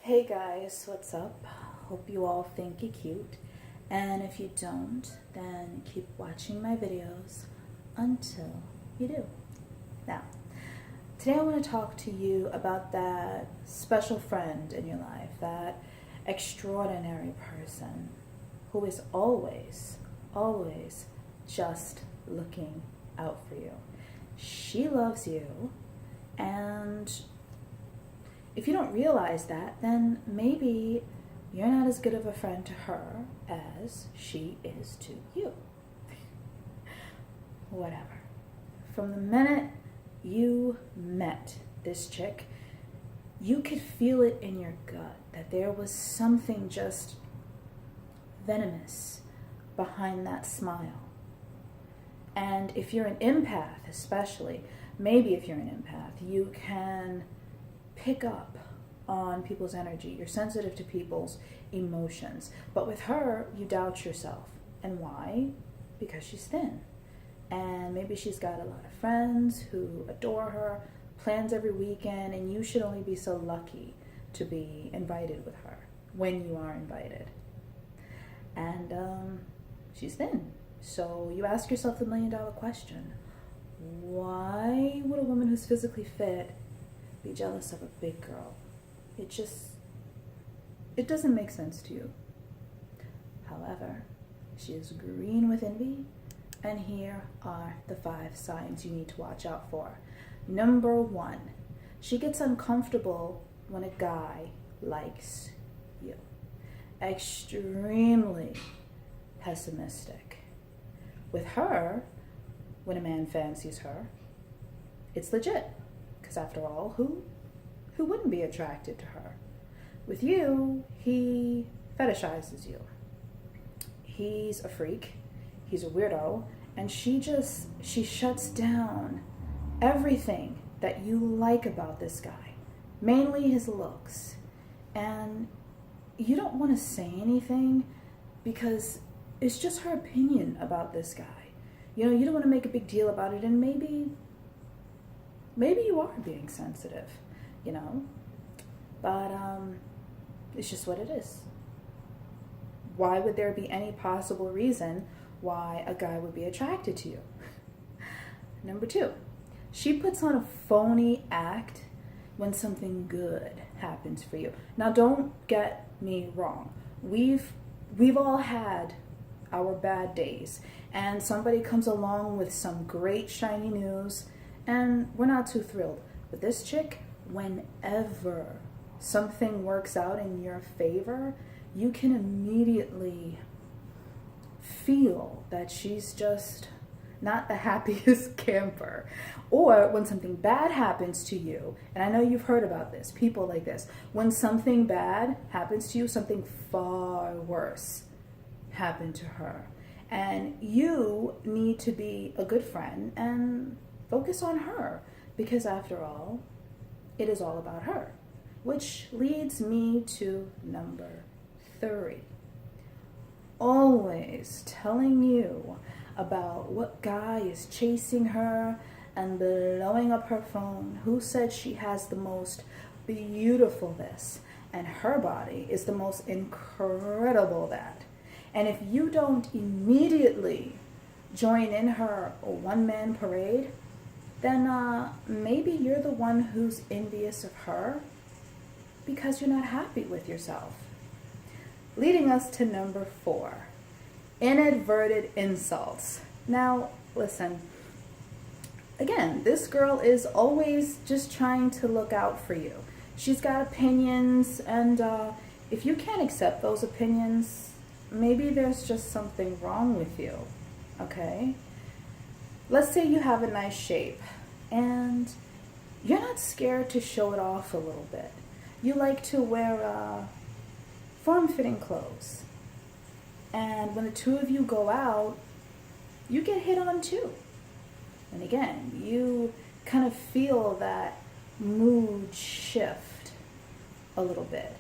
Hey guys, what's up? Hope you all think you're cute. And if you don't, then keep watching my videos until you do. Now, today I want to talk to you about that special friend in your life, that extraordinary person who is always just looking out for you. She loves you, and if you don't realize that, then maybe you're not as good of a friend to her as she is to you. Whatever. From the minute you met this chick, you could feel it in your gut that there was something just venomous behind that smile. And if you're an empath, especially, maybe if you're an empath, you can pick up on people's energy. You're sensitive to people's emotions. But with her, you doubt yourself. And why? Because she's thin. And maybe she's got a lot of friends who adore her, plans every weekend, and you should only be so lucky to be invited with her when you are invited. And she's thin. So you ask yourself the $1,000,000 question. Why would a woman who's physically fit be jealous of a big girl? It doesn't make sense to you. However, she is green with envy, and here are the 5 signs you need to watch out for. Number 1, she gets uncomfortable when a guy likes you. Extremely pessimistic. With her, when a man fancies her, it's legit. Because after all, who wouldn't be attracted to her? With you, he fetishizes you. He's a freak, he's a weirdo, and she shuts down everything that you like about this guy, mainly his looks. And you don't want to say anything because it's just her opinion about this guy. You don't want to make a big deal about it, and maybe you are being sensitive, but it's just what it is. Why would there be any possible reason why a guy would be attracted to you? Number 2, she puts on a phony act when something good happens for you. Now, don't get me wrong. We've all had our bad days, and somebody comes along with some great shiny news, and we're not too thrilled. But this chick, whenever something works out in your favor, you can immediately feel that she's just not the happiest camper. Or when something bad happens to you, and I know you've heard about this, people like this, when something bad happens to you, something far worse happened to her. And you need to be a good friend and focus on her, because after all, it is all about her. Which leads me to number 3. Always telling you about what guy is chasing her and blowing up her phone, who said she has the most beautiful this, and her body is the most incredible that. And if you don't immediately join in her one-man parade, then maybe you're the one who's envious of her because you're not happy with yourself. Leading us to number 4, inadvertent insults. Now, listen, again, this girl is always just trying to look out for you. She's got opinions, and if you can't accept those opinions, maybe there's just something wrong with you, okay? Let's say you have a nice shape, and you're not scared to show it off a little bit. You like to wear form-fitting clothes. And when the two of you go out, you get hit on too. And again, you kind of feel that mood shift a little bit.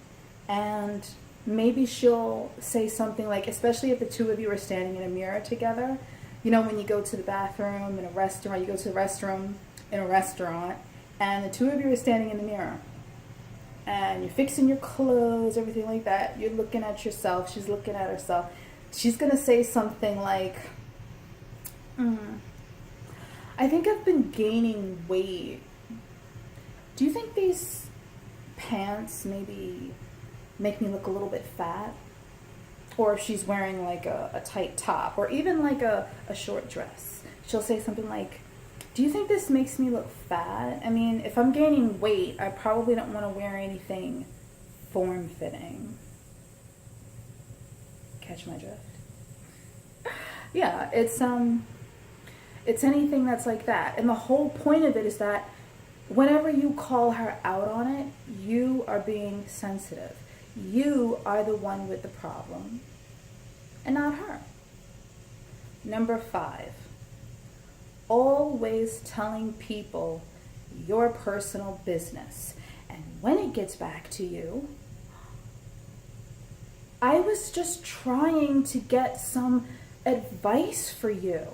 And maybe she'll say something like, especially if the two of you are standing in a mirror together, when you go to the bathroom in a restaurant, you go to the restroom in a restaurant, and the two of you are standing in the mirror. and you're fixing your clothes, everything like that. You're looking at yourself. She's looking at herself. She's going to say something like, I think I've been gaining weight. Do you think these pants maybe make me look a little bit fat? Or if she's wearing like a tight top, or even like a short dress, she'll say something like, do you think this makes me look fat? I mean, if I'm gaining weight, I probably don't want to wear anything form-fitting. Catch my drift? Yeah, it's anything that's like that. And the whole point of it is that whenever you call her out on it, you are being sensitive. You are the one with the problem, and not her. Number 5, always telling people your personal business. And when it gets back to you, I was just trying to get some advice for you.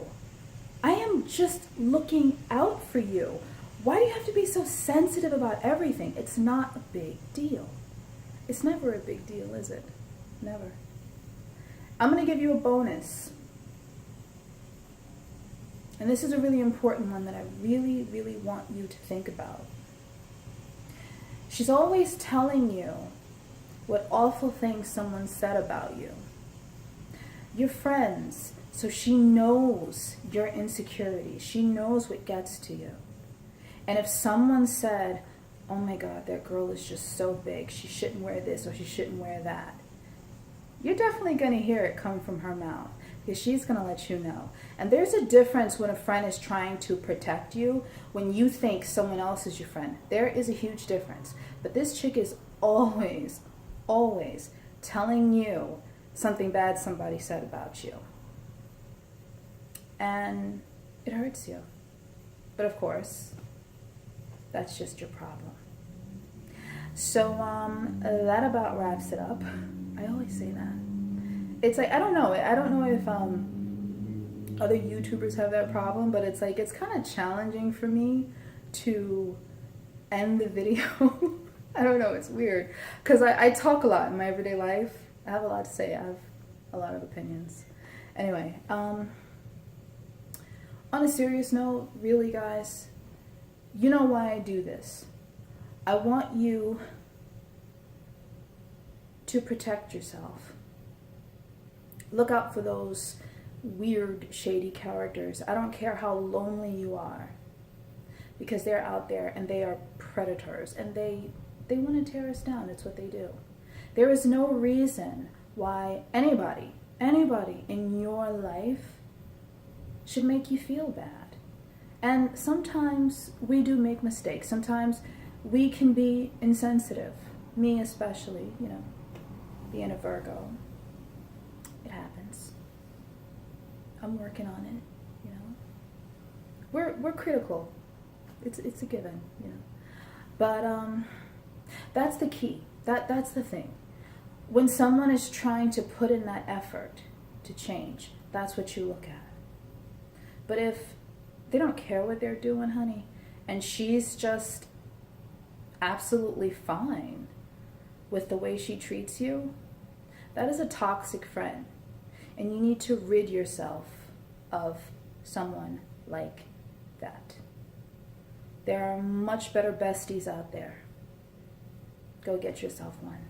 I am just looking out for you. Why do you have to be so sensitive about everything? It's not a big deal. It's never a big deal, is it? Never. I'm going to give you a bonus. And this is a really important one that I really, really want you to think about. She's always telling you what awful things someone said about you. You're friends, so she knows your insecurities. She knows what gets to you. And if someone said, oh my God, that girl is just so big, she shouldn't wear this or she shouldn't wear that, you're definitely going to hear it come from her mouth, because she's going to let you know. And there's a difference when a friend is trying to protect you, when you think someone else is your friend. There is a huge difference. But this chick is always, always telling you something bad somebody said about you. And it hurts you. But of course, that's just your problem. So that about wraps it up. I always say that. It's like, I don't know if other YouTubers have that problem, but it's like, it's kind of challenging for me to end the video. I don't know, it's weird. Because I talk a lot in my everyday life. I have a lot to say. I have a lot of opinions. Anyway, on a serious note, really guys, you know why I do this. I want you to protect yourself. Look out for those weird, shady characters. I don't care how lonely you are, because they're out there and they are predators, and they want to tear us down. It's what they do. There is no reason why anybody in your life should make you feel bad. And sometimes we do make mistakes. Sometimes we can be insensitive. Me especially, being a Virgo. It happens. I'm working on it, We're critical. It's a given, But that's the key. That's the thing. When someone is trying to put in that effort to change, that's what you look at. But if they don't care what they're doing, honey, and she's just absolutely fine with the way she treats you, that is a toxic friend. And you need to rid yourself of someone like that. There are much better besties out there. Go get yourself one.